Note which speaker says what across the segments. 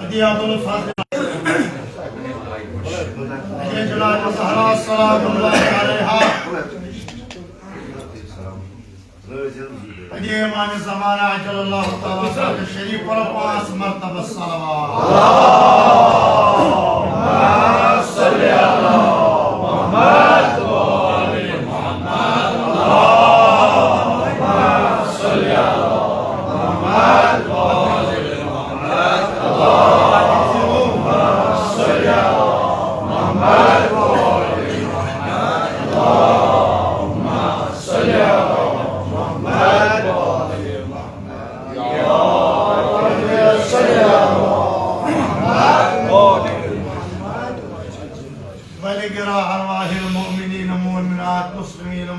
Speaker 1: अदियातुल फातिहा जनाब ज़हरा सलामुल्लाह अलैहा ये इमाम ज़माना अजलल्लाहु तआला फ़ज़ल शरीफ पर 5 मरतबा सलवात अल्लाहुम्मा सल्लि अला मुहम्मद व आलि मुहम्मद अल्लाहुम्मा सल्लि अला मुहम्मद व आलि मुहम्मद अल्लाहुम्मा सल्लि अला मुहम्मद व आलि मुहम्मद अल्लाहुम्मा सल्लि अला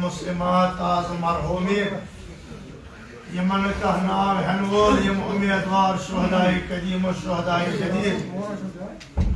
Speaker 1: मुस्लिमात आज मरहूमीन यमन का नाम हनवोल यम उम्मीदवार शुहदाए कदीम व शुहदाए जदीद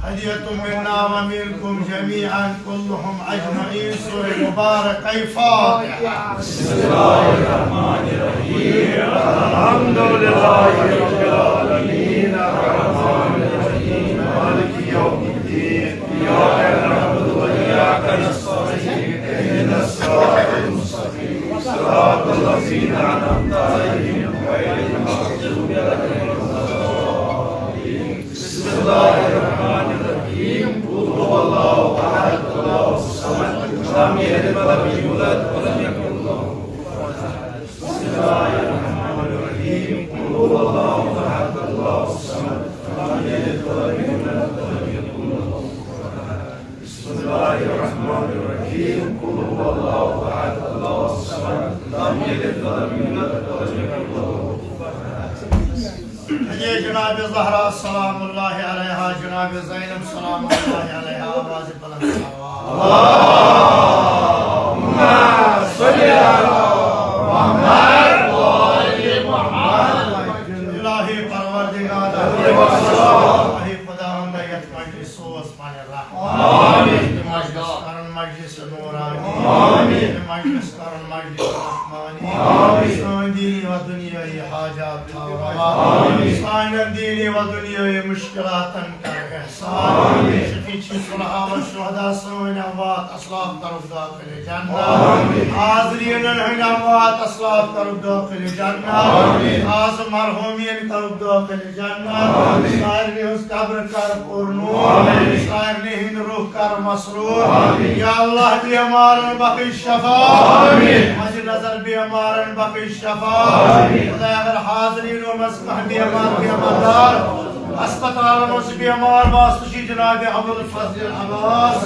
Speaker 1: हदियतुम मिन्ना व मिनकुम जमीअन कुल्लुहुम अजमईन सूरह मुबारक फातिहा बिस्मिल्लाहिर रहमानिर रहीम अल्हम्दुलिल्लाहि रब्बिल आलमीन अर्रहमानिर रहीम मालिकि यौमिद्दीन इय्याका नअबुदु व इय्याका नस्तईन इहदिनस सिरातल मुस्तकीम सिरातल लज़ीना अनअमता अलैहिम गैरिल मग़ज़ूबि अलैहिम वलद्दालीन बिस्मिल्लाहिर रहमानिर रहीम क़ुल हुवल्लाहु अहद अल्लाहुस समद लम यलिद व लम यूलद व लम यकुल लहू कुफुवन अहद बिस्मिल्लाहिर रहमानिर रहीम क़ुल हुवल्लाहु अहद अल्लाहुस समद लम यलिद व लम यूलद व लम यकुल लहू कुफुवन अहद बिस्मिल्लाहिर रहमानिर रहीम क़ुल हुवल्लाहु अहद अल्लाहुस समद लम यलिद व लम यूलद व लम यकुल लहू कुफुवन अहद। ये जनाब ज़हरा सलामुल्लाह अलैहा जनाब ज़ैनब सलामुल्लाह अलैहा आवाज़ बुलंद अल्लाहुम्मा सल्लि अला मुहम्मद व आलि मुहम्मद इलाही परवरदिगार इलाही खुदावंद मजलिस उस्मान रहमान आमीन मजलिस करन मजलिस नूरानी आमीन मजलिस करन मजलिस रहमानी आमीन दीनी व दुनियाई हाजात आमीन सान दीनी व दुनियाई मुश्किलातन कर ihsan आमीन शफीची सुलहा व शुहदा सोन अमवात असलाफ तरफ दाखिल जन्नत आमीन हाज़रीन हन अमवात असलाफ तरफ दाखिल जन्नत आमीन आज मरहूमीन तरफ दाखिल जन्नत आमीन सायर ने उस कब्र कर पुरनूर आमीन सायर ने हिंद रूह कर मसरूर आमीन या अल्लाह बीमारन बखी शफा आमीन मज नजर बीमारन बखी शफा आमीन खुदा अगर हाज़रीन व मज़कह बीमार अस्पताल में बीमार वास्तुशी जनाब अबुल फज़ल अब्बास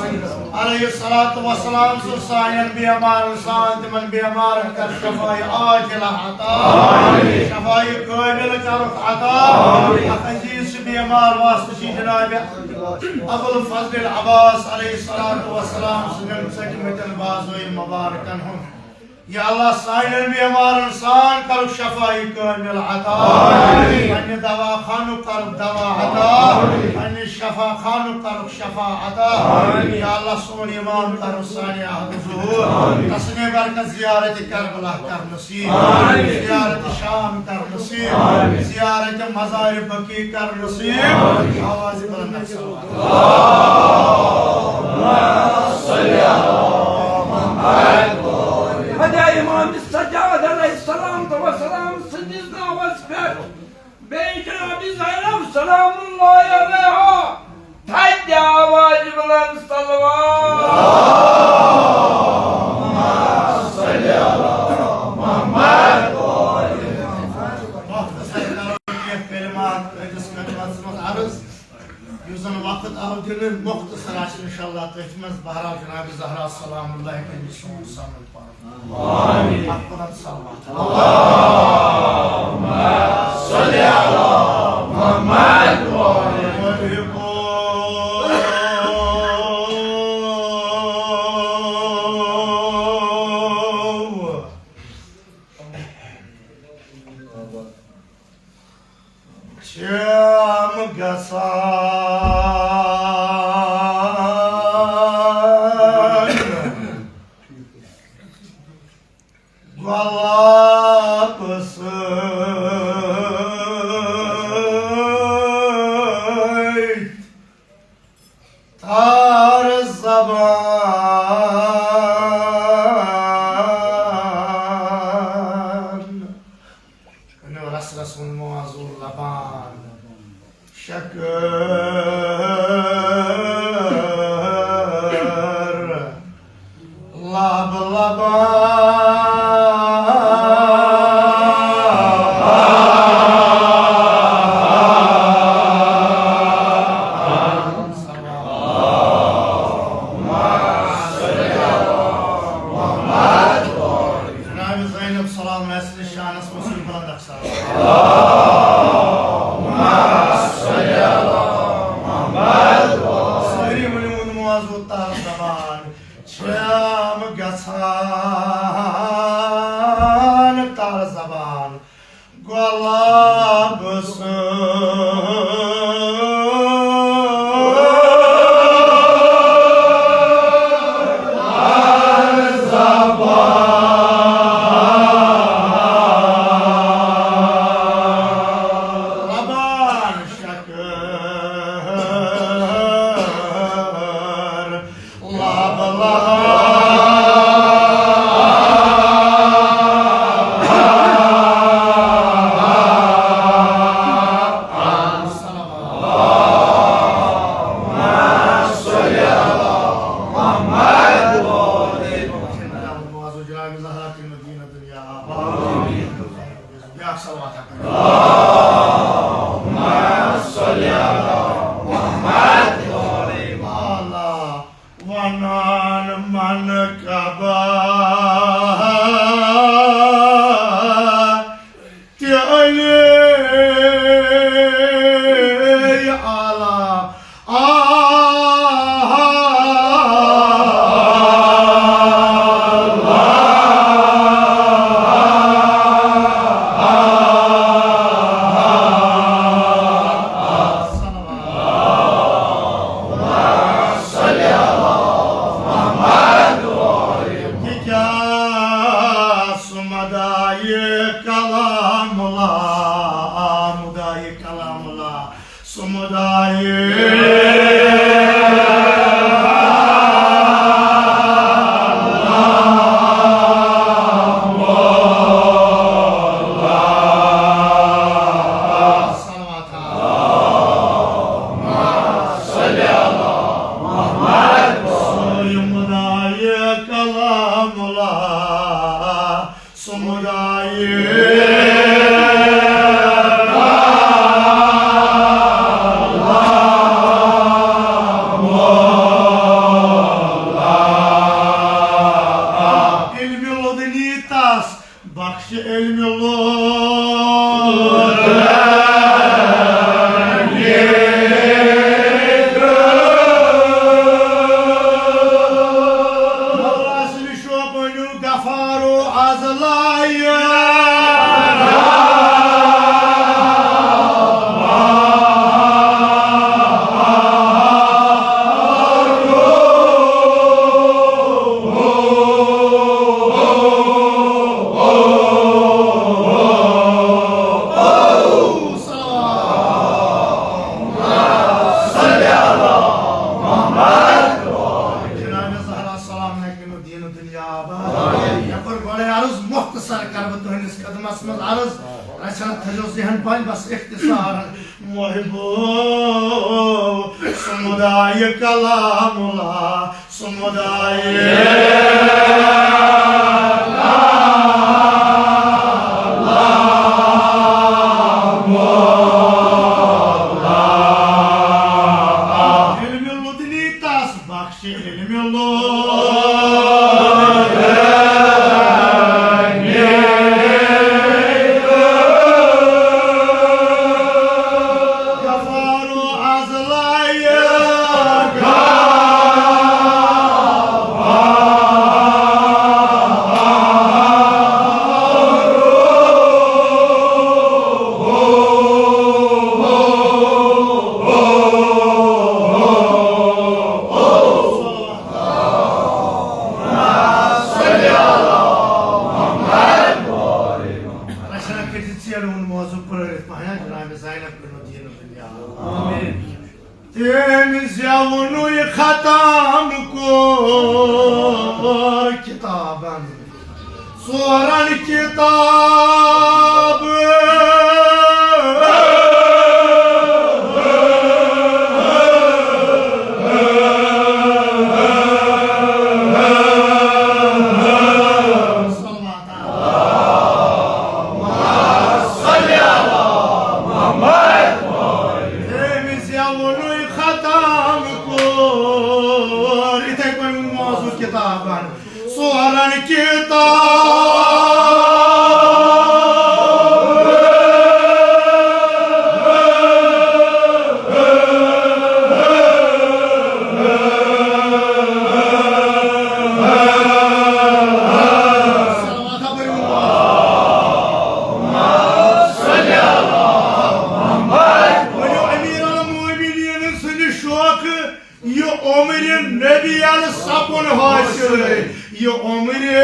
Speaker 1: अलैहिस्सलातु वस्सलाम सायन बीमार इंसान तिमन बीमार कर शफाए आजिला अता आमीन शफाए कामिल कर अता आमीन अजीज बीमार वास्तुशी जनाब अबुल फज़ल अब्बास अलैहिस्सलातु वस्सलाम सुनन सजमतन बाज़ोई मुबारकन हम या अल्लाह साइन बीमार इंसान कर शफाई कामिल अता अन्य दवा खानु कर दवा अता अन्य शफा खानु कर शफा अता या अल्लाह सोन ईमान कर सानी अहद ज़ुहूर तस्ने बरकत ज़ियारत करबला कर नसीब ज़ियारत शाम कर नसीब ज़ियारत मज़ार बकी कर नसीब आवाज़ बुलंद अल्लाहुम्मा सल्लि अला मुहम्मद इमाम सज्जाद अलैहिस्सलाम तो वसलाम सजीद नवाज पर बेजनाब ज़ैनब सलामुल्लाह अलैहा धज आवाज बुलंद अल्लाहुम्मा सल्लि अला मुहम्मद व आलि मुहम्मद कलिमात अर्ज़ युजन वक्त आव दिन मुख्तसर इंशाअल्लाह तफमज बहरा जनाब ज़हरा सलामुल्लाह अलैहि वसल्लम आमीन अक़बल सल्लल्लाहु अल्लाहुम्मा सल्लि अला मुहम्मद व आलि शाम गसा वापस معذور لبان شكر لب يا عمري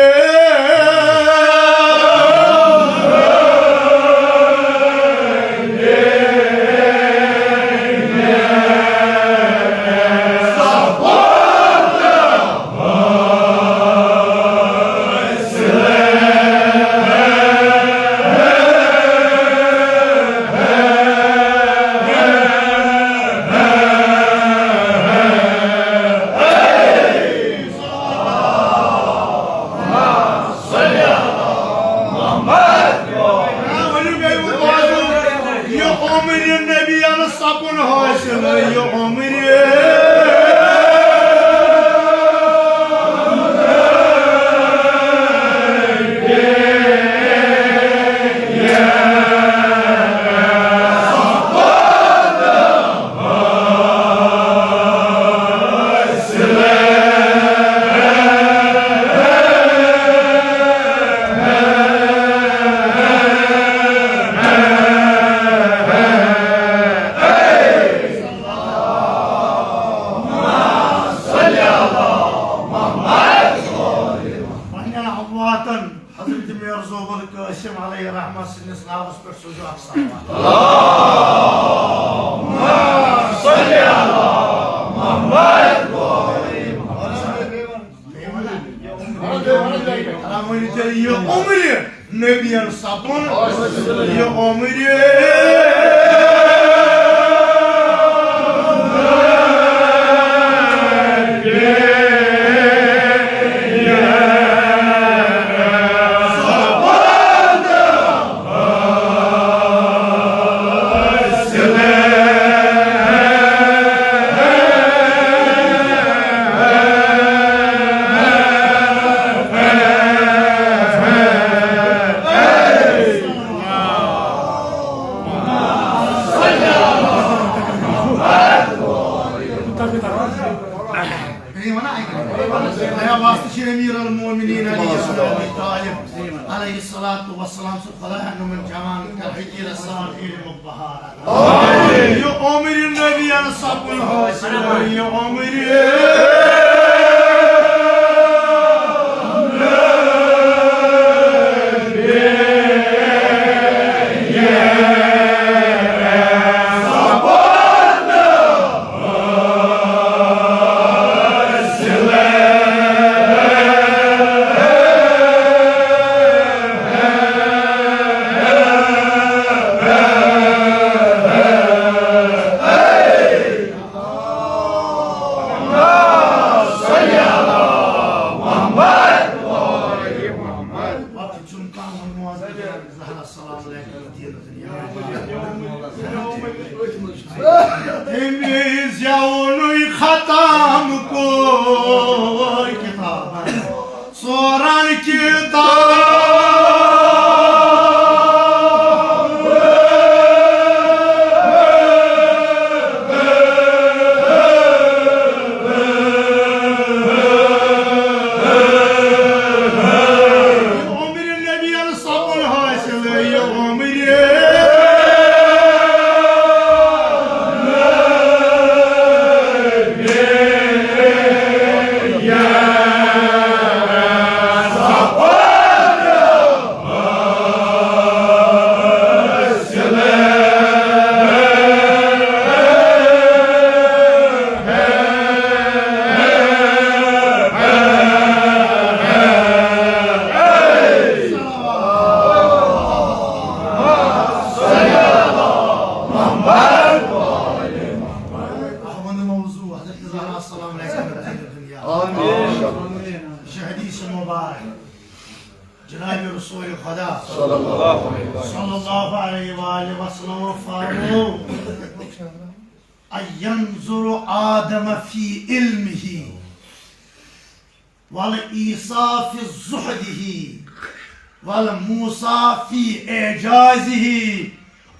Speaker 1: والموسى في إعجازه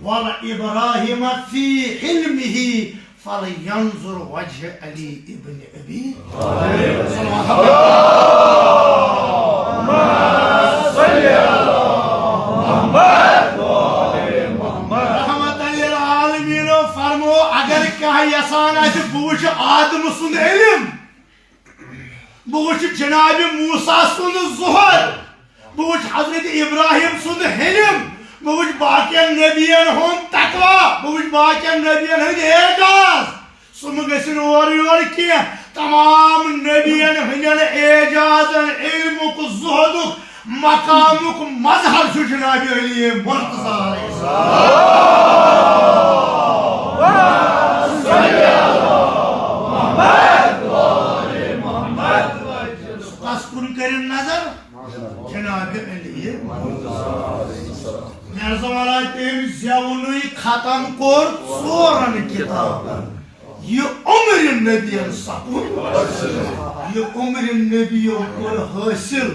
Speaker 1: والإبراهيم في حلمه فلينظر وجه علي ابن أبي صلوات الله صل على محمد رحمة للعالمين فرمو اگر کہیں یسان آج بوش آدم سن علم बुच जनाब मूसा सुन ज़ुहर बुच हजरत इब्राहिम सुन हिल्म बुच बाकियन नबियन हुन तकवा बुच बाकियन नबियन हुन एजाज सुम गसिन और की तमाम नबियन हुन एजाज इल्मुक ज़ुहदुक मकामुक मजहर छु जनाब अली मुर्तज़ा नजर जनाब अली खत्म कोर चोरन किताब ये उम्र नबियन सपुन ये उम्र नबियों कोर हासिल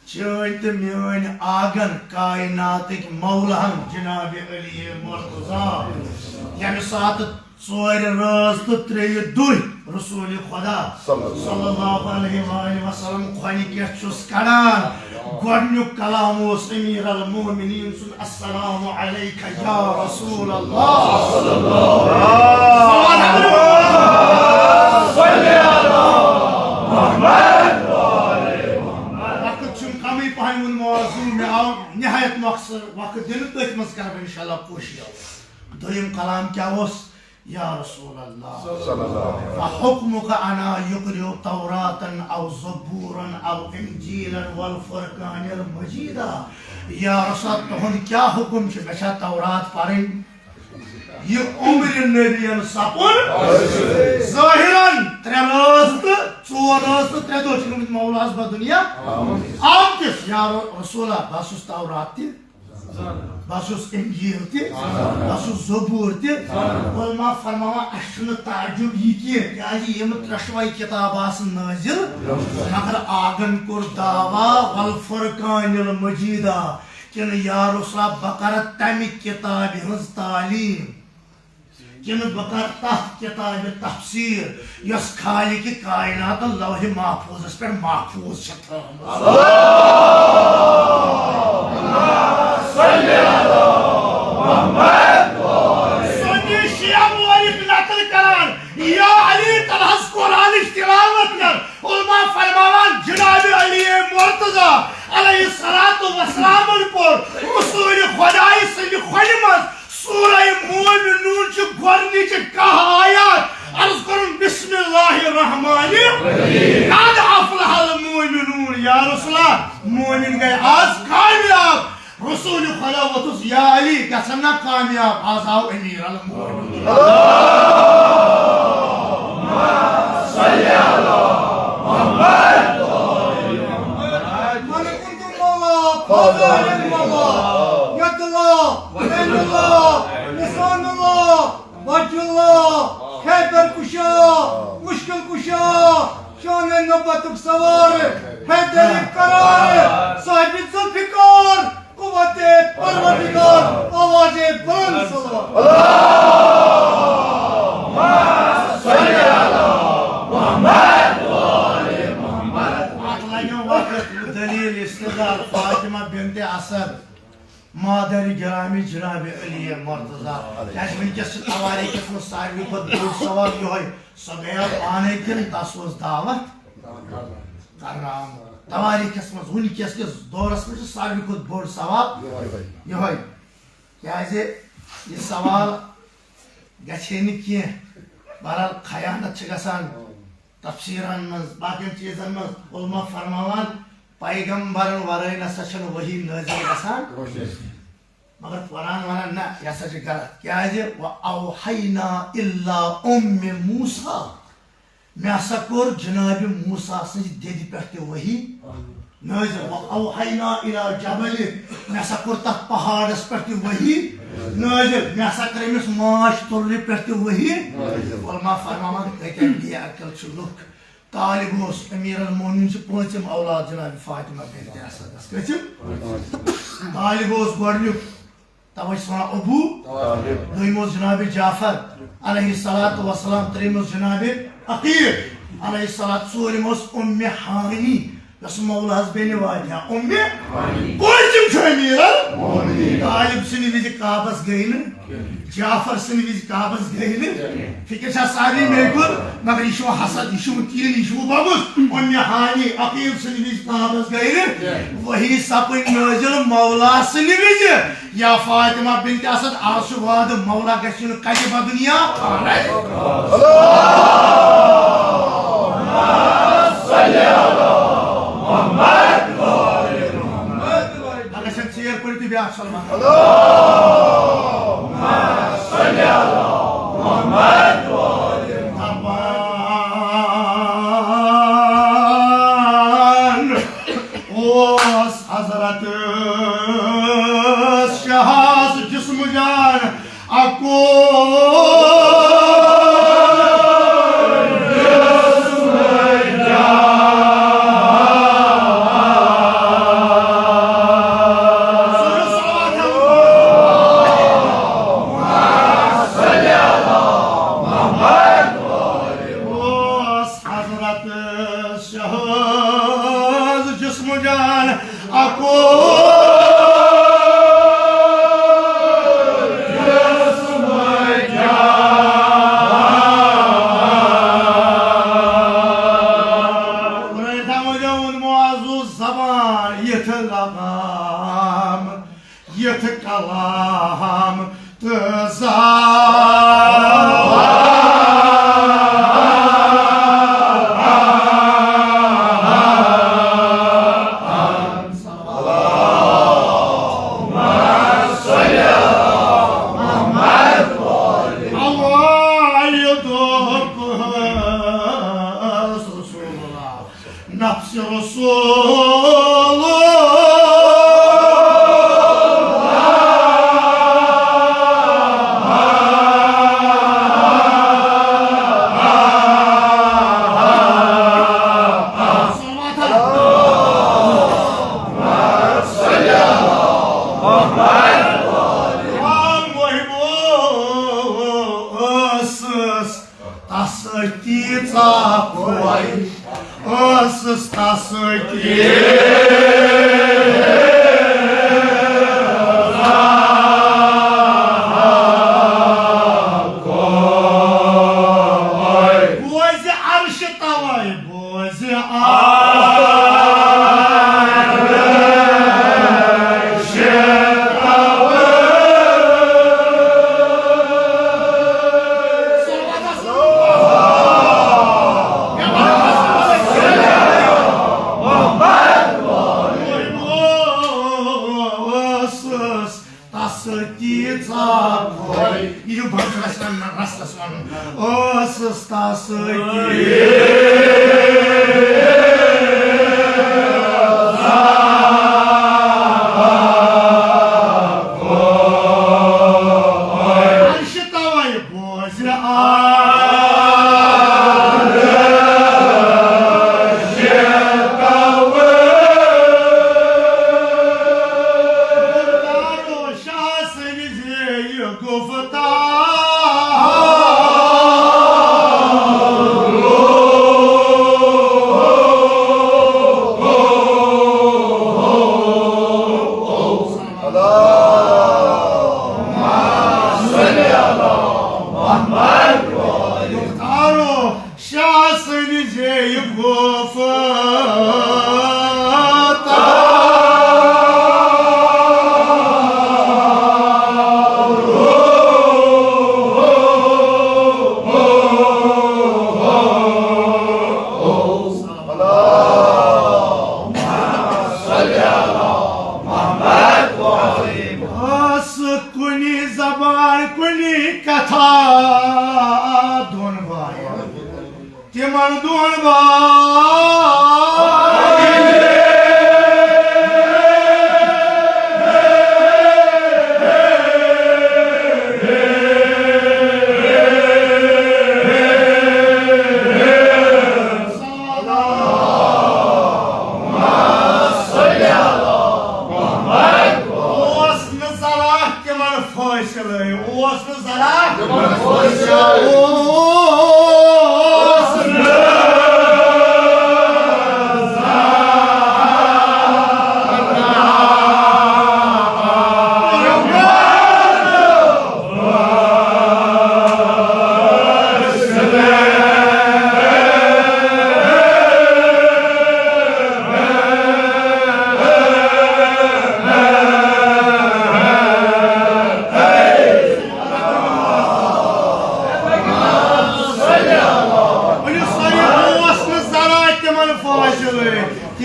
Speaker 1: चैन तो मेन आगन कायनात मौलान जनाब अली मुर्तज़ा यम सात चोर राज तो त्रे दुह रसूल खुदा सल्लल्लाहु अलैहि वसल्लम खुनी के छुस कड़ान गोडन्यु कलाम ओस अमीर अल मोमिनीन सुन अस्सलामु अलैका या रसूल अल्लाह सल्लल्लाहु अलैहि वक्त छुम कमी पाइन मौजू में आओ निहायत मकसद वक्त दिन तक मस कर इंशाल्लाह कोशिश दोयम कलाम क्या ओस या रसूल अल्लाह हुक्मुक अना युक़रिउ तौरातन औ ज़बूरन औ इंजीलन वल फुरक़ानिल मजीदा या रसूल तुहंद क्या हुक्म छ मेशा तौरात पढ़न ये उम्र नबियन सपुन ज़ाहिरन त्रे रास्त चोर रास्त त्रे दो छ मौलास ब दुनिया आप किस या रसूल बसुस तौरात बसुस इंजील ते बसुस ज़बूर ते उलमा फरमावा अशन ताजुब ये कि याजी यम त्रशवाई किताब आस नाजिल मगर आगन कोर दावा वल फुरक़ानिल मजीदा किन या रसूल बकर तमि किताब हंस तालीम किन बकर तह किताब तफसीर यस खालिक कायनात लौह महफूज पर महफूज छ या रसूला मोमिन गए आज कामयाब रसूल खुदा वतुस या अली कसना कामयाब आज आओ अमीर अल मोमिनीन सल्ली अला मुहम्मद मन कुंतुम मौला फज़ल मौला यदुल्लाह वैनुल्लाह लिसानुल्लाह वजहुल्लाह खैबर कुशा मुश्किल कुशा शान नबतुक सवार हैदर करार साहिब जुल्फ़िकार कुव्वते परवरदिगार आवाज़े बुलंद अल्लाहुम्मा सल्ली अला मुहम्मद व आले मुहम्मद अतलायो वक्त दलील इस्तिदलाल फातिमा बिन्त असद मादर गिरामी जनाब अली मुर्तज़ा याज वनकस तवारीख में सारी को दो सवाल यो है सगया पाने के तस दावत कराम तवारीख में वनकस के दौरस में सारी को बोड़ सवाल यो है याजे ये सवाल गछेन की बहरहाल खयानत गसान तफसीरन में बाकी चीजन में उलमा फरमावान पैगंबरन वराय नसा छन वही नाज़िल गसान मगर कुरान वनान ना यसा छ गलत क्या है व औहैना इल्ला उम्म मूसा मैं सकोर जनाब मूसा से देदी पहते वही नाज़िल व औहैना इला जबल मैं सकोर तक पहाड़ पहते वही नाज़िल मैं सकर मिस माश तोरे पहते वही उलमा फरमान कहते हैं अकल छ लुक तालिब अमीर अल मोमिनीन से पांचम औलाद जनाब फातिमा बिन्त असद कचम तालिब गोडन्यु तवै सना अबू दोइम जनाब जाफर अलैहिस्सलातु वस्सलाम त्रीम जनाब अकील अलैहिस्सलातु चोरिम उम्मे हानी यस मौला Ben Walia Umme पांचम Talib seni vizi kabas gayını, Cafer seni vizi kabas gayını, fikir sari mekul, mगर işu hasad, işu kin, işu babus, on hani akil seni vizi kabas gayını, vahi sapın nazil Mevla seni vizi, ya Fatıma binti Asad arşu vadı Mevla geçini kayba dünya. Allahumma salli ala Muhammed. Allahumma salli ala Muhammed Taban Os Hazratı Şahs Cism-ı Can Akul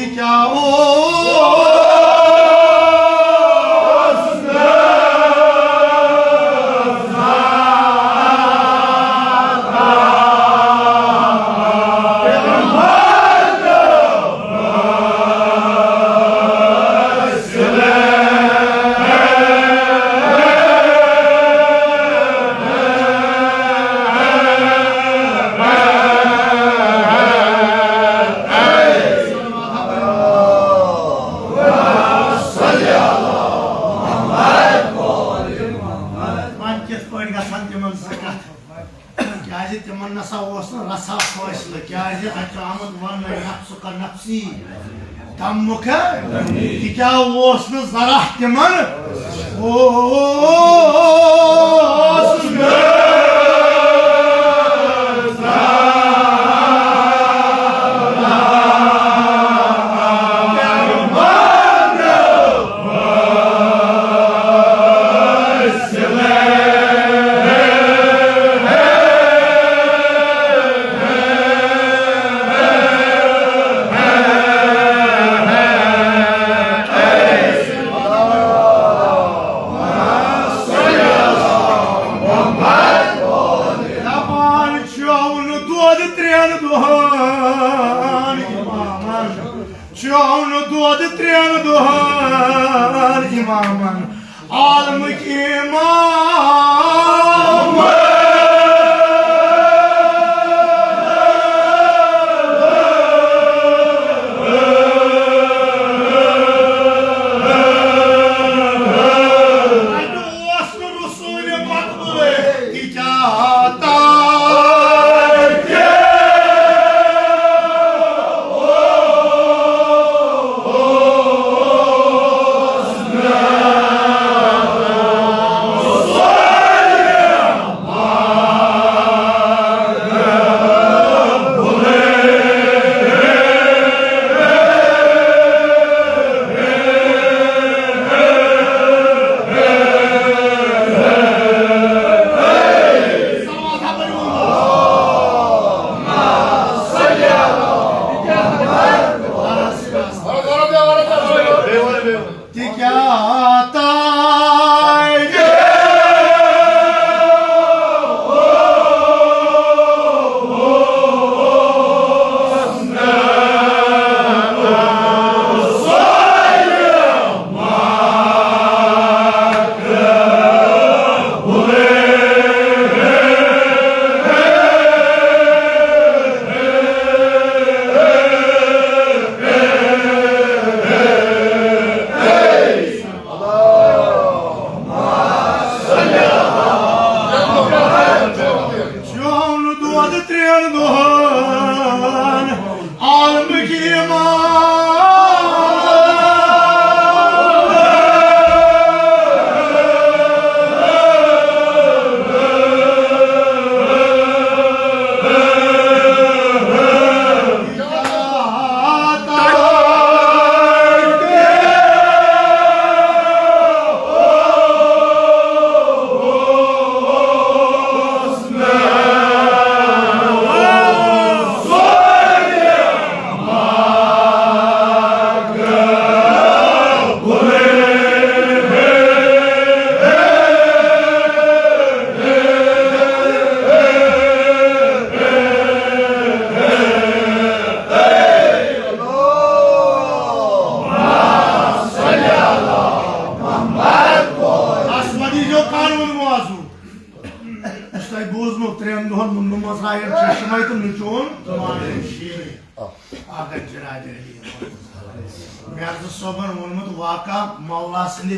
Speaker 1: क्या ओ क्या ओस न जरा तिमन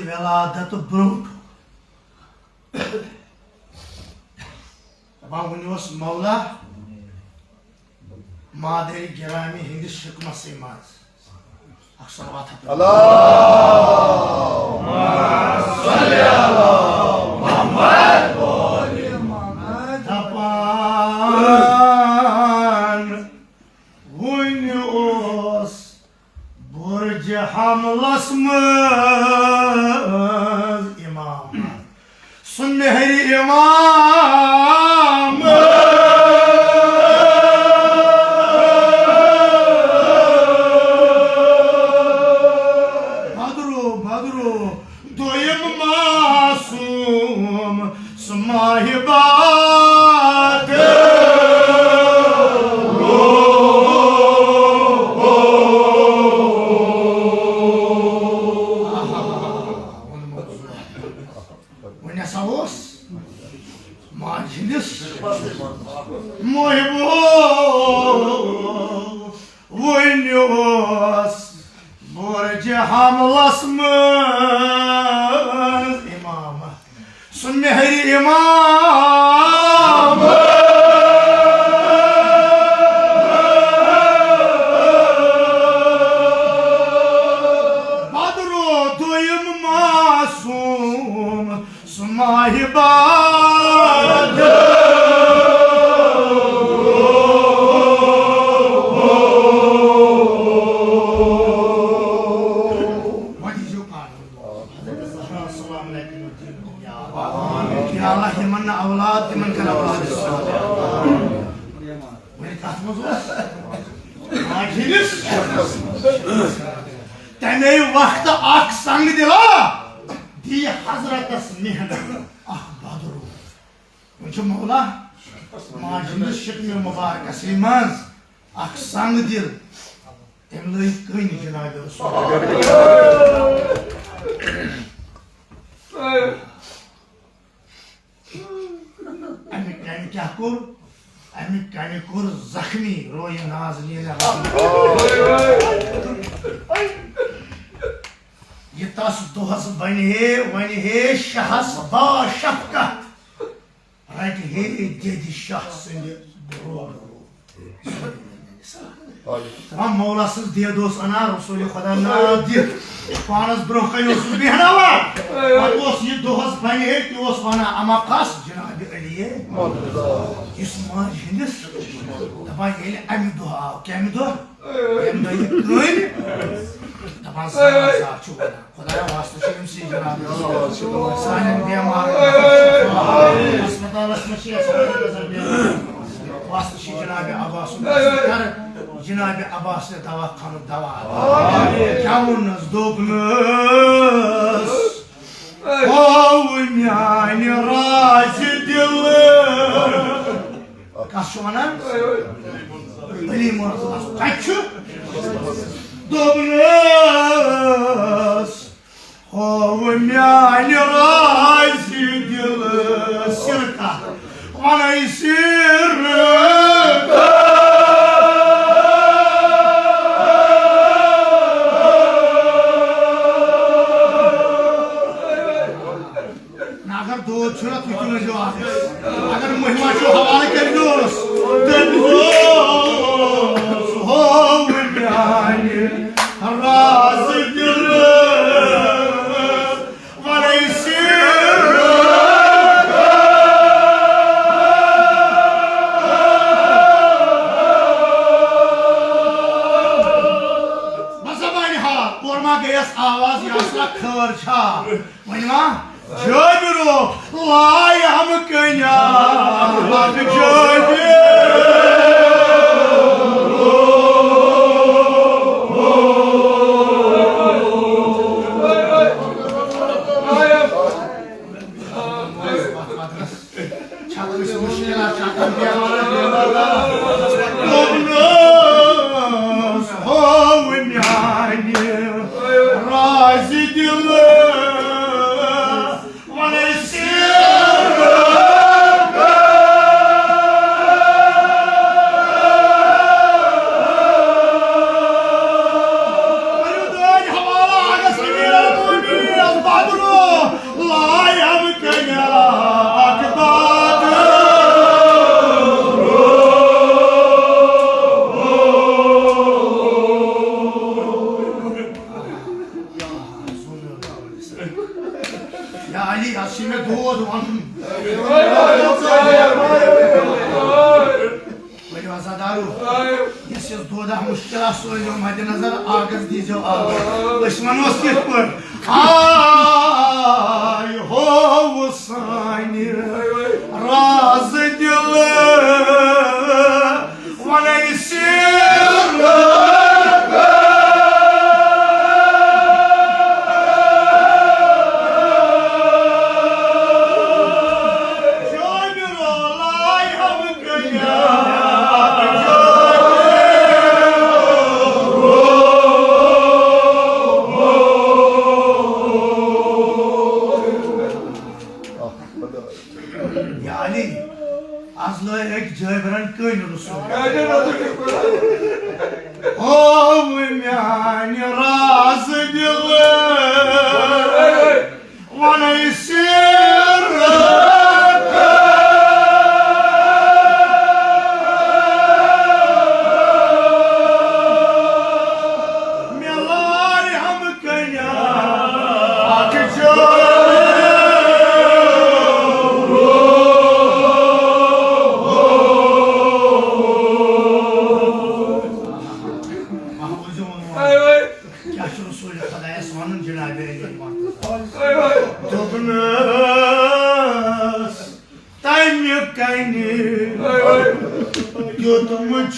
Speaker 1: विलादत brought मौला मादरी गिरामी हिंदिस शिकमस मज बुर्ज हमलस इमाम सुनहरी इमाम
Speaker 2: तमे वक्त अख संग दिला दी हजरतस मेहनत अख बदरू वो मौला माजिद शिकम मुबारकस मज अख संग दिल तम लग कन जनाब रसूल अमिक कन क्या कोर अमिक कन कोर जख्मी रोय नाज़नीन ये तस दोहस बन हे शहस बा शफकत रट हे जदि शाह सिंद तमाम मौला सज दे दोस अना रसूल खुदा ना दि पानस ब्रोह कन बेहनावा ये दोहस बन हे तोस वना अमा कस जनाब अली इस माज हिंदस दपान ये अमि दोह आव कम दोह यम दो कन दपान साफ छु वना खुदा वास्ते शम सी जनाब सान बेमार अस्पताल में वास्ते जनाब अब्बास कर जनाब अब्बास ने दवा खान दवा क्या वनस दोपनस ओ म्यान राज दिल कस वनान अली मोहम्मद कछु दोपनस ओ म्यान राज दिल सिरका वन सिरका अगर महिमा चो हवाले कर दोस हो म्यान राज दिल वन सिरका बसबान हा कोरमा गयस आवाज यासला खर छा वनवा Jabiro, lie am kanya, love Azla ek jaybaran köyün Resul. O yani razı dilir. Bana isir. Melari ham kaya.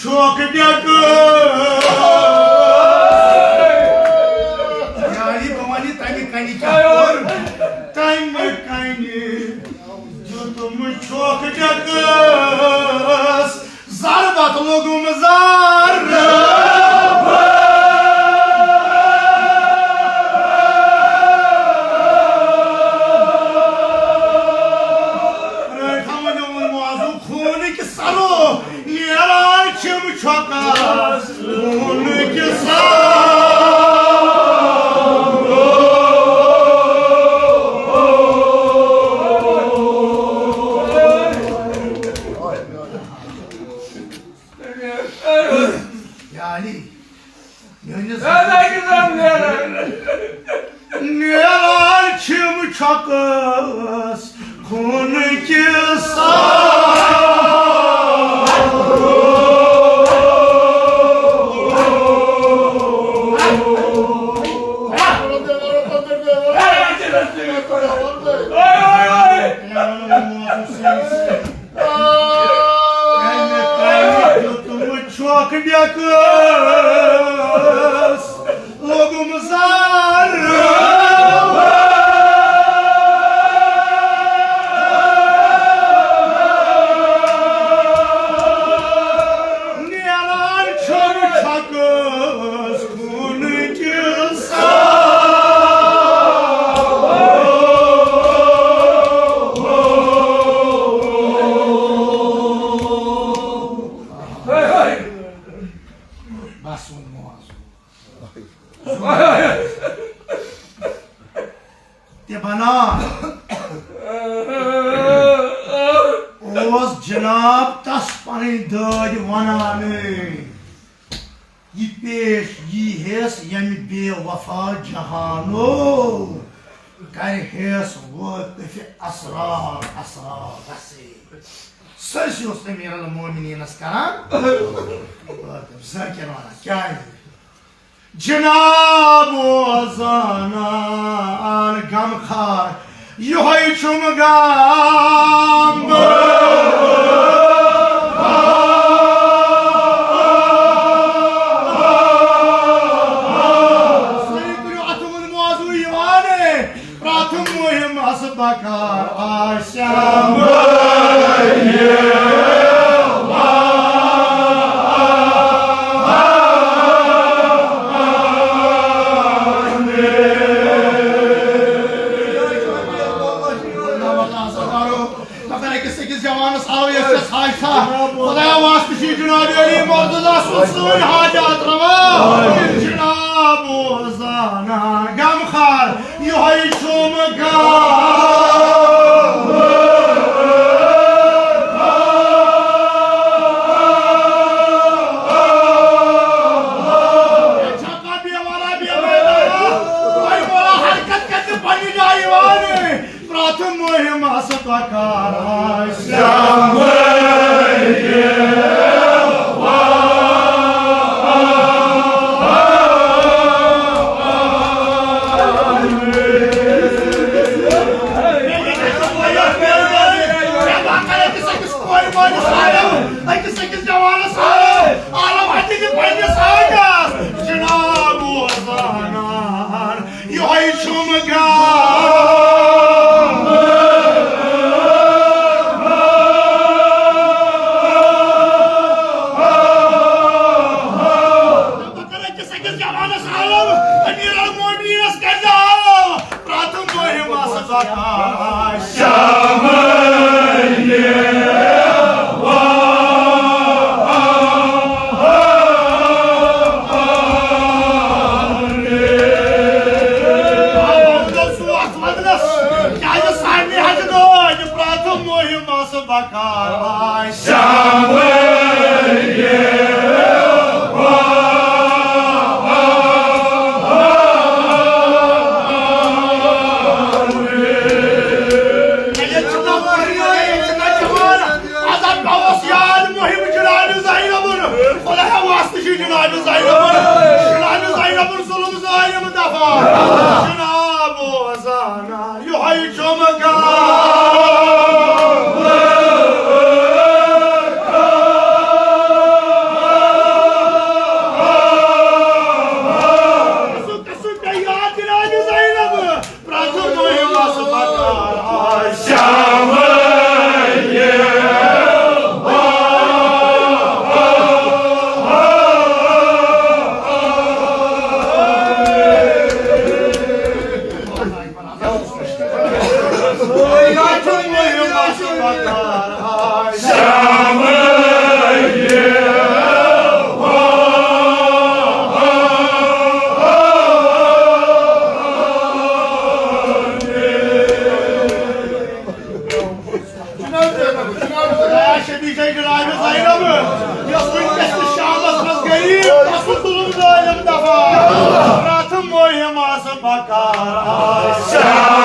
Speaker 2: Çok yakın. Yani bamani tani kani kâr. Tani kani. Tutumu çok yakın. Zarbat logum zar. Çakas, onu yani neler çım çakas, onu çok yakız logumuzar niyalar çok çakız bana Oğuz Cenab tas pani död vananı Yipeş yihes yemi be vafa cahano Kar hes vıkfi asrar vasi Sözüyoruz emiral mu'minin askaran Zakir vana kya Cenab-ı Zanan gamkhar yuhay çum gam Sayıkırı atımın muazu yuvane Pratım muhim asıp bakar Aşam Khudaya vasıtası Cenab-ı Ali Mu'azzez Sultan Hacat Rava Cenab-ı Zana Gamkhar yuhay çum gam Çaka biyavara biyavara Vay mola hareket kati pani jayvane Pratım muhim asıp bakar Aşam Cenab-ı Zanan yuhay çum gam Şam'ın şebişe cınayı zaynabı. Yasın kesti şahmasmaz gelip asıl dulum zalim defa. Ratım muhiması bakar aşağı.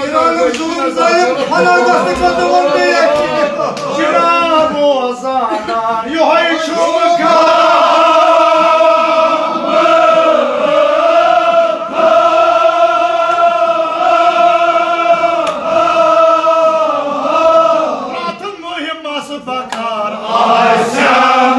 Speaker 2: İran'ın zulüm zayıf, halandasını kadın diye. Cenab-ı Ozan'a yuhay çubuk'a. Murat'ın mühimması bakar Ayşe'm.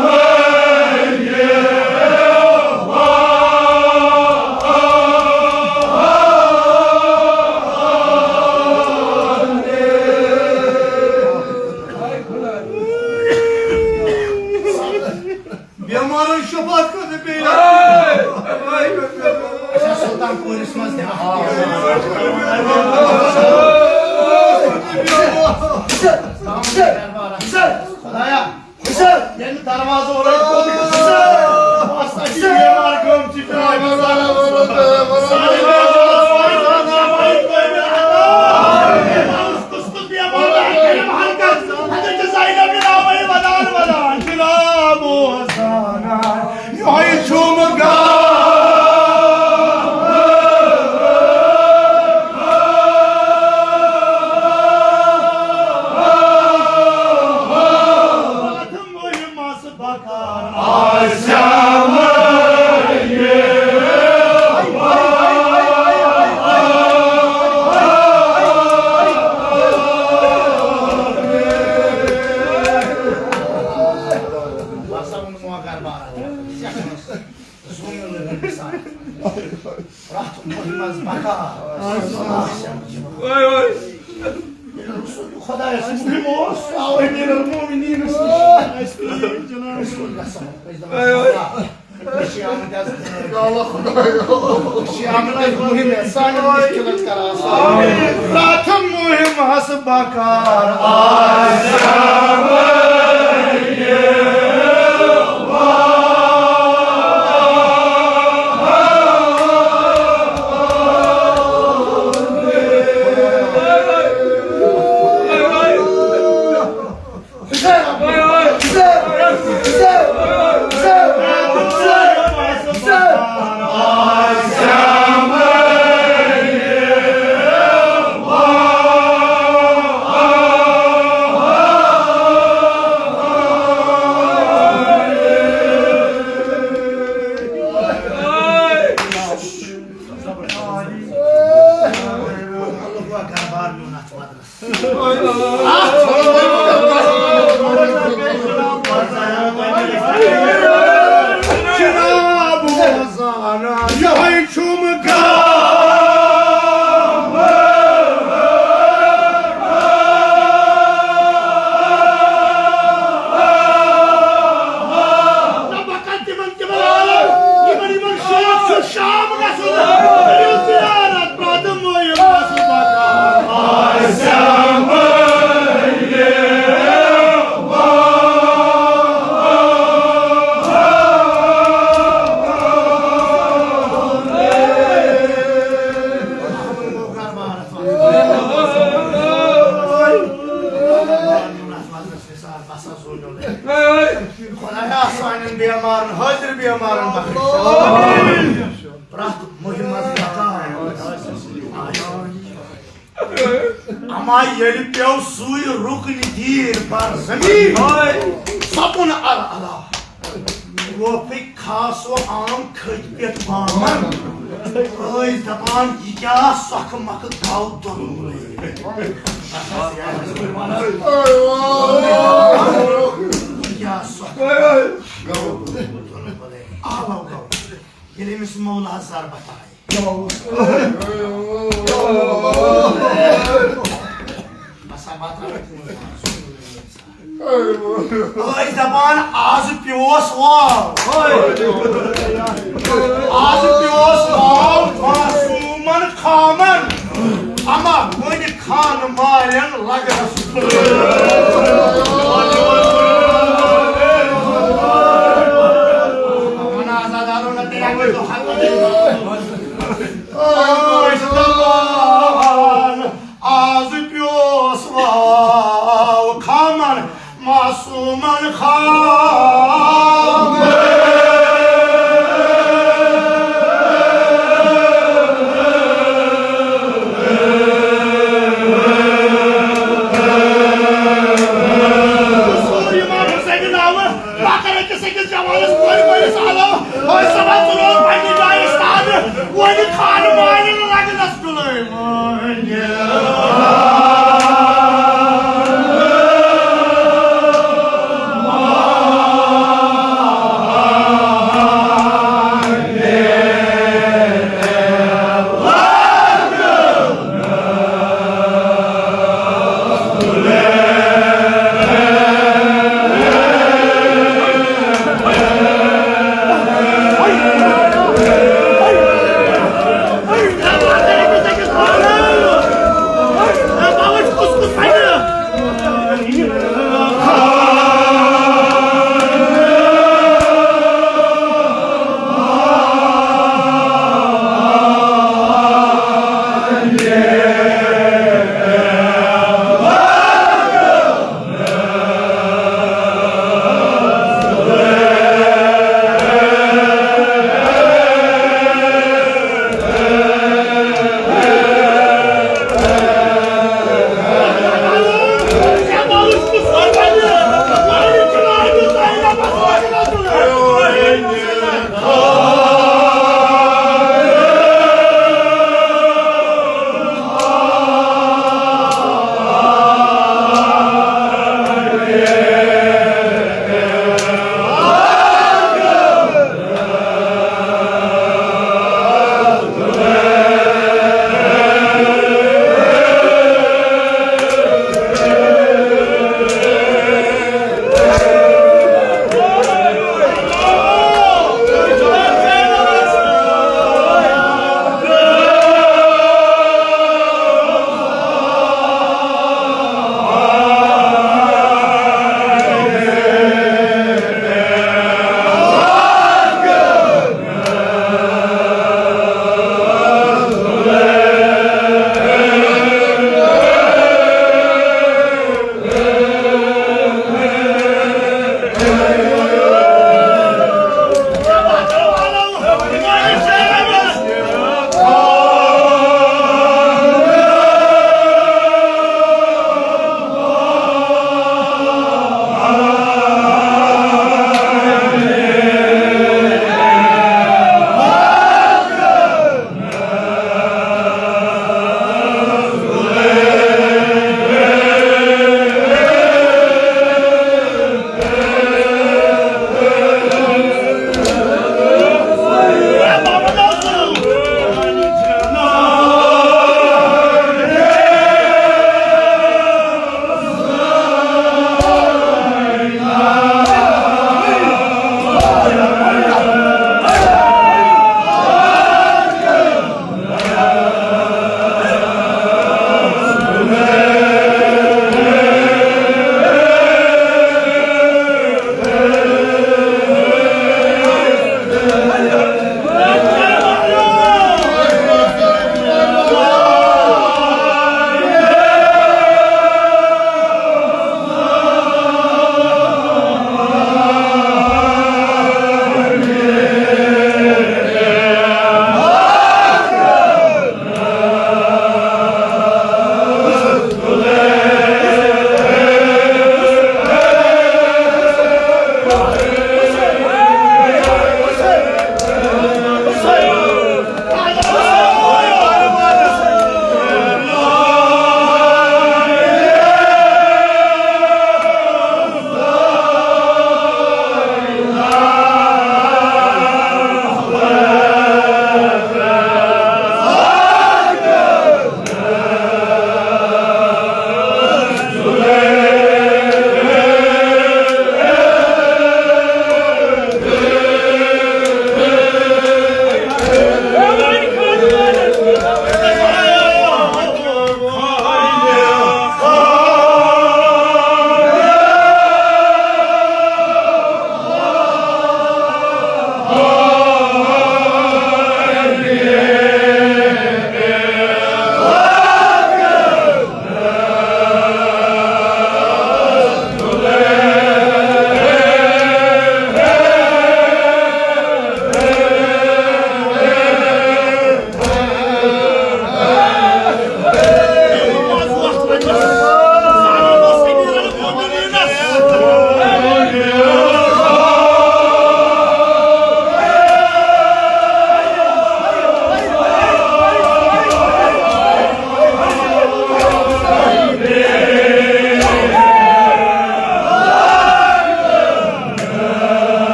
Speaker 2: Yamanın şafak kadı beyler. Sultan konuşmaz ya. Kudaya. Yeni darvazı oraya koyduk. Hastaki bir var gömçü. Yuhay çubuk'a. Ratım mühimması bakar Ayşe'm. Ama yeli piyav suyu rukni dir par zmin sabun ala वो पे खास वो आम खजबियत पामन ओए जबान क्या सख मक गाव दोनों क्या सख गाव बोले आओ ये मिस मौला हजार बताए Ay zaman ağzı piyos var. Ağzı piyos var. Masuman kaman. Ama böyle kan malen lagası. One Khan मारने लगे नस्टुले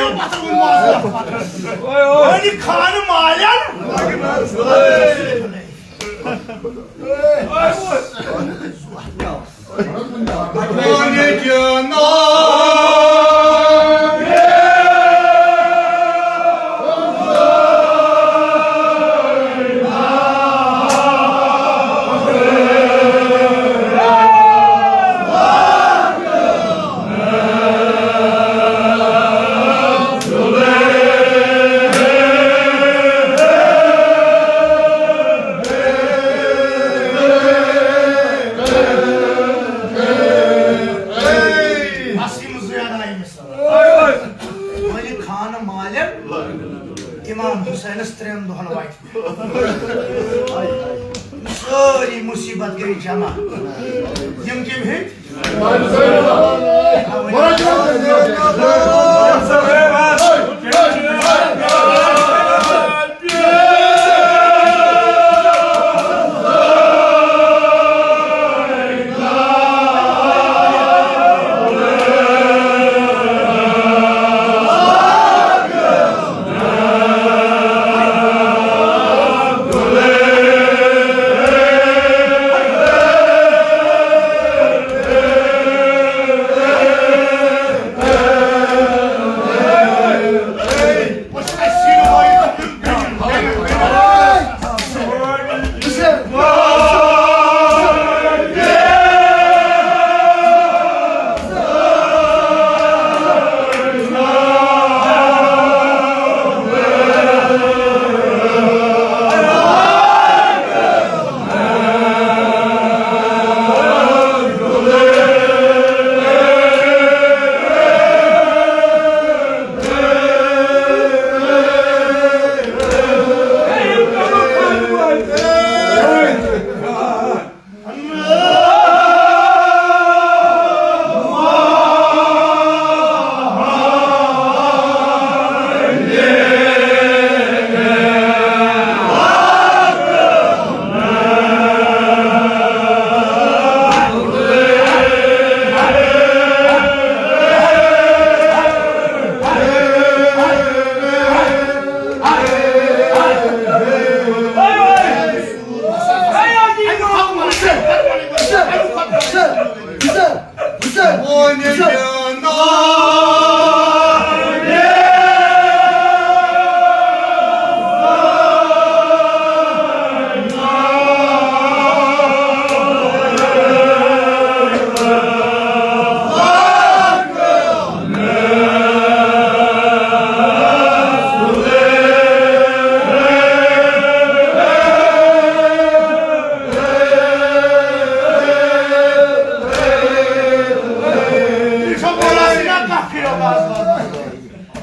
Speaker 2: Ayol batır bu muazzaf batır. Hani kanı malen? Hani canım. İmam Hüseyin'e strem duhanı vayt. Sorry musibet gay cama. Yım kim hit?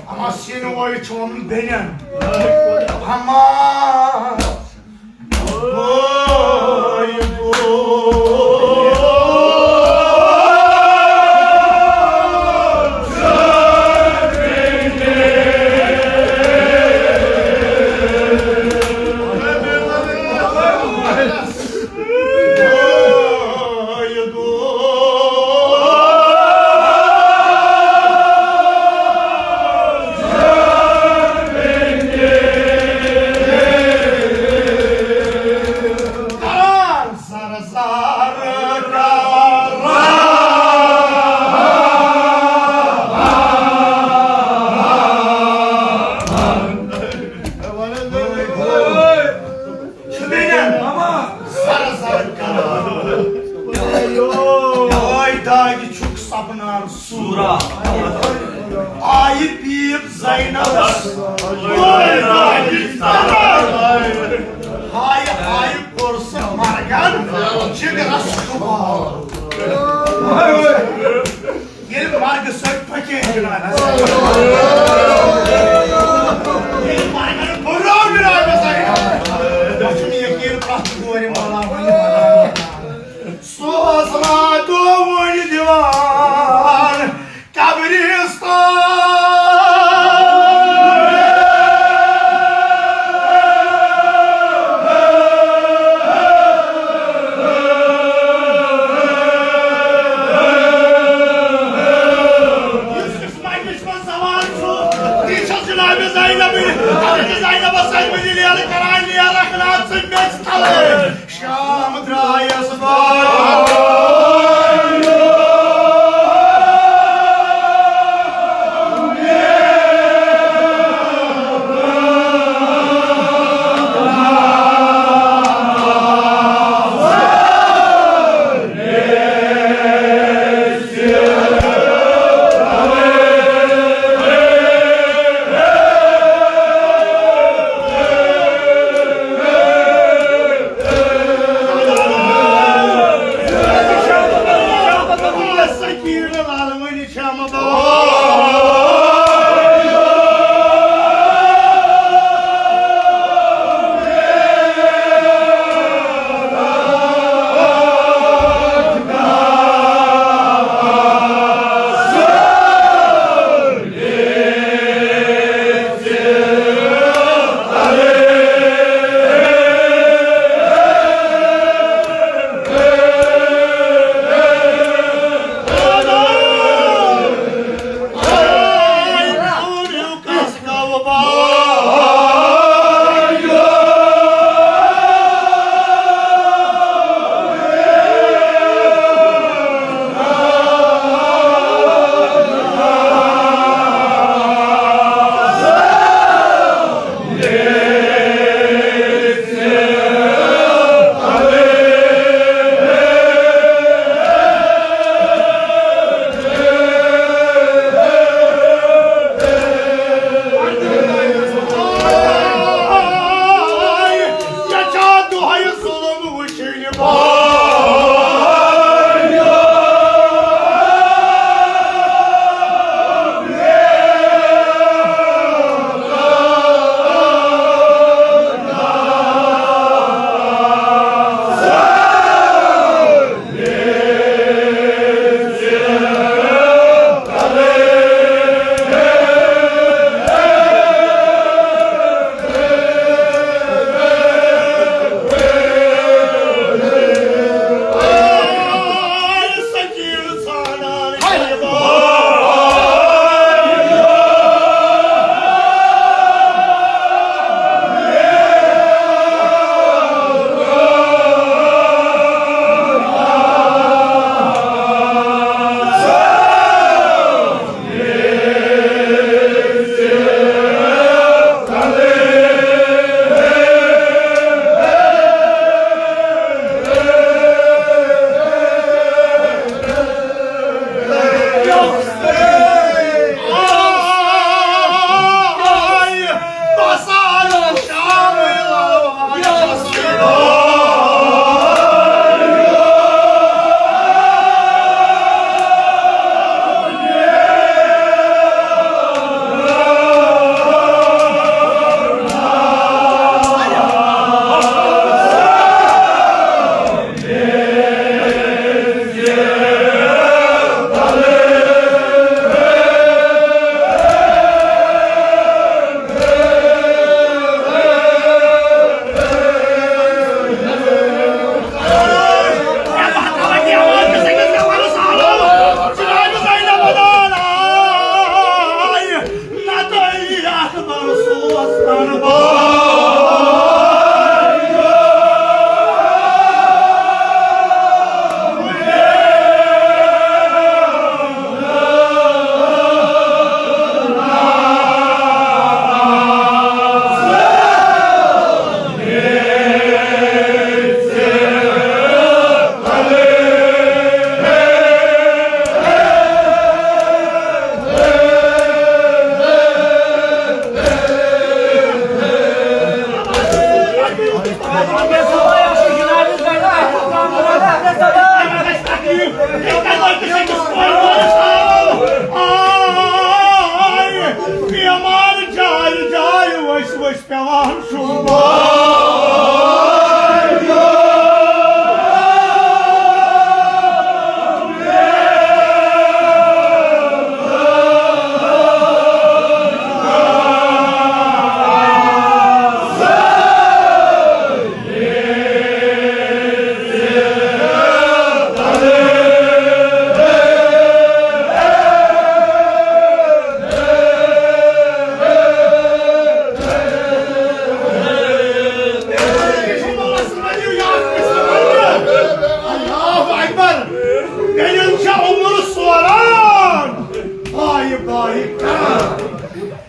Speaker 2: Ama senin oyuncun benim. Ama Sura ayıp yiyip Zeynep ayıp korsa margan çıgara sıkıma gelin margı sök paketine gelin marganın buraya bir ayba Zeynep başını yekir prahtı duvarım Allah'ım Suasma duvuni divan kabristan Yusuf İsmail Düşman Zamanı Şam drayası var.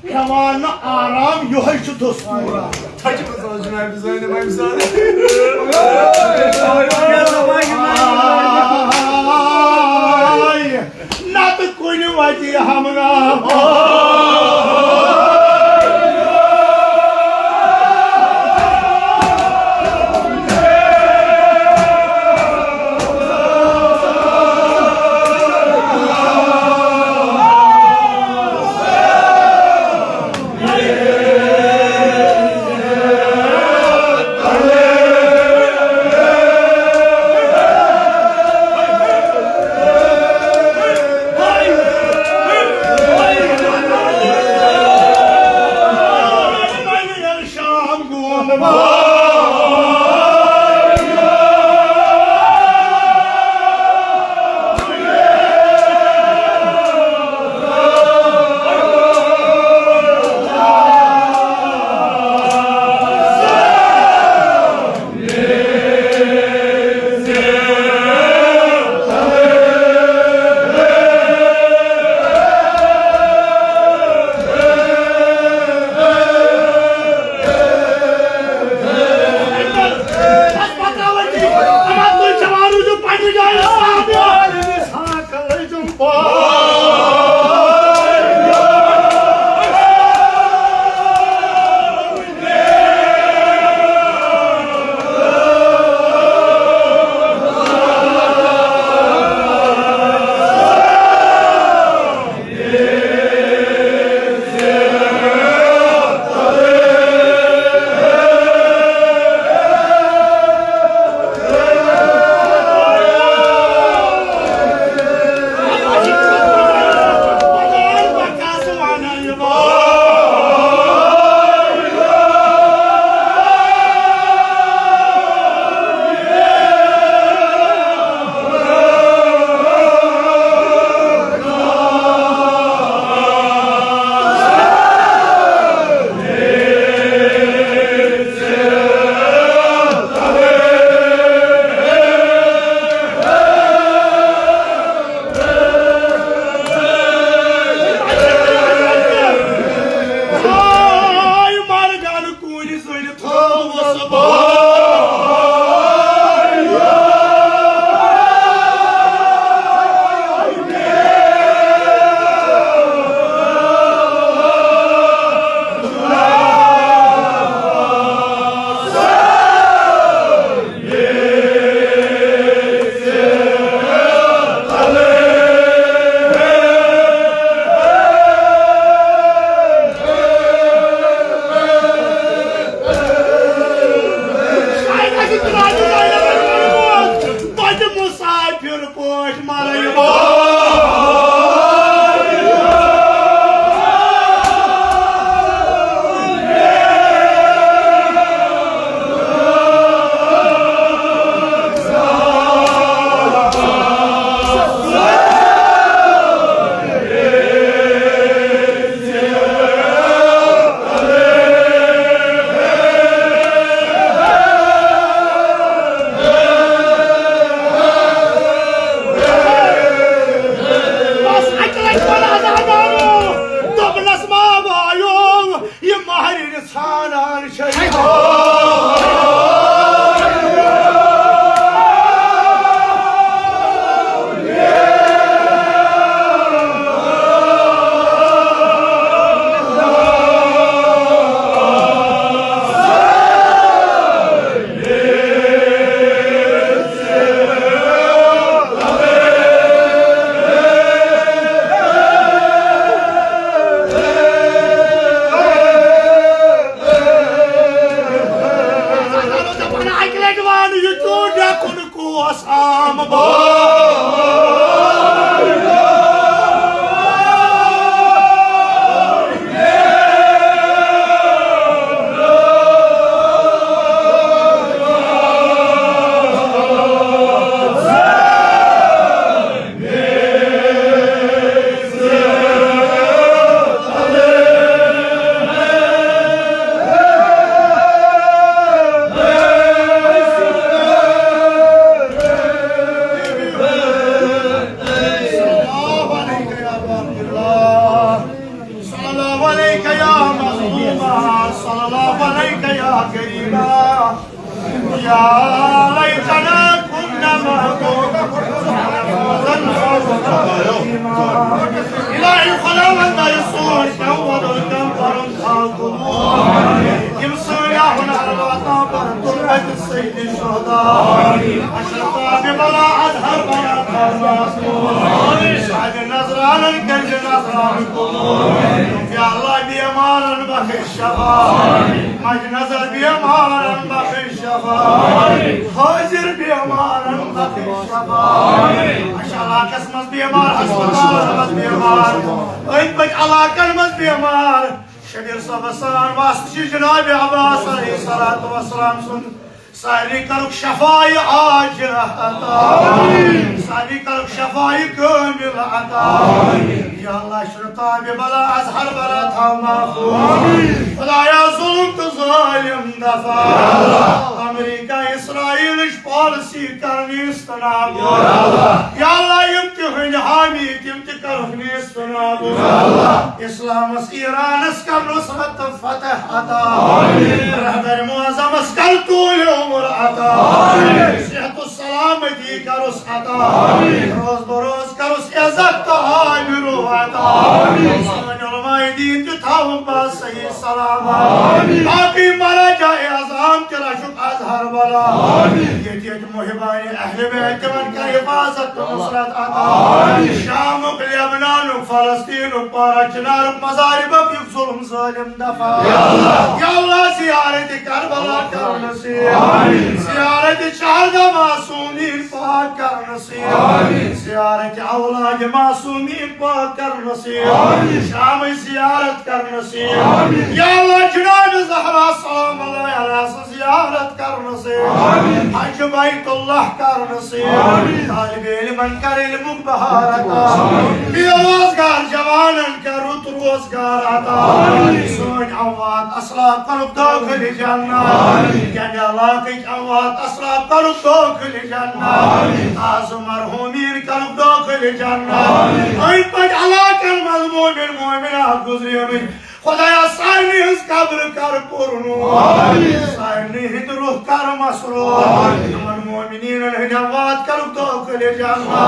Speaker 2: Hevan aram yohay şu dostum.
Speaker 3: Taçımız olsun abi biz oynamayı müsaade.
Speaker 2: Ay, na to koynu vaji hamra. صلى الله عليك يا كريما يا ليتنا كنا معكم إلهي خلاوة يسوع كود الكفر الخاطبون يمسوا يا هنا الوطن تربة السيد الشهداء أشرقا ببلا أزهر بلا خلاصون سعد النصران الكنز نصران القلوب يا الله بيمان بخي الشفاء مجد نزل بيمان بخي الشفاء هاجر بيمان بخي الشفاء ما شاء الله كسمس بيمان أسفل بيمان وينبج على كلمة بيمان شبير صبصان واسطشي جناب عباس عليه الصلاة والسلام ساري كرك شفاي عاجل عطا ساري كرك شفاي كامل عطا يا الله شرطا ببلا أزهر بلا تماخو خدا يا ظلم تظالم دفع أمريكا إسرائيل بوليسي كرني استنابو يا الله يمتحن حامي يمتكرني استنابو إسلام إيران اسكر نصرة فتح عطا رهبر معظم اسكر طول عمر عطا صحة السلامة كرس عطا روز بروز كرس عزت عامر عطا سمن علماء دين تتاوم بسي السلامة باقي مرجع اعظام ترشق أزهر بلا يتيت محباني أهل بيت من كحفاظة نصرة عطا شام لبنان فلسطين بارجنار مزارب ظلم ظالم دفع يا الله زيارة كربلا كرنسي زيارة شهد معصومين پاک کر نصیب زیارت اولاد معصومین پاک کر نصیب شام زیارت کر نصیب یا اللہ جناب زہرا سلام اللہ علیہ زیارت کر نصیب حج بیت اللہ کر نصیب طالب علم کر علمک بہارتا بیروزگار جوانن کر رت روزگار عطا سون عواد اسلاب قلب داخل جنہ یعنی علاقی عواد اسلاب قلب داخل جنہ آزو مرحومین قلب داخل جنہ این پاک علاقی المظلوم المؤمنات گزری امین خدایا سارنی ہز قبر کر پرنو سارنی ہند روح کر مسرور من مومنین الہجوات قلب داخل جنہ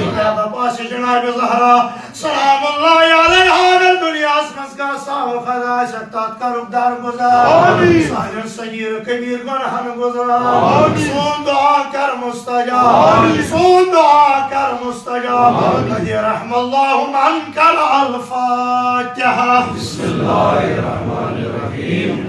Speaker 2: خدایا باس جناب زہرا سلام اللہ علیہ حال دنیا اسمس کا ساو خدا شتات قلب دار گزار سائر صغیر کبیر گنہن گزار سون دعا کر مستجاب سون دعا کر مستجاب قدی رحم اللہ من کل الفاتحہ بسم اللہ الرحمن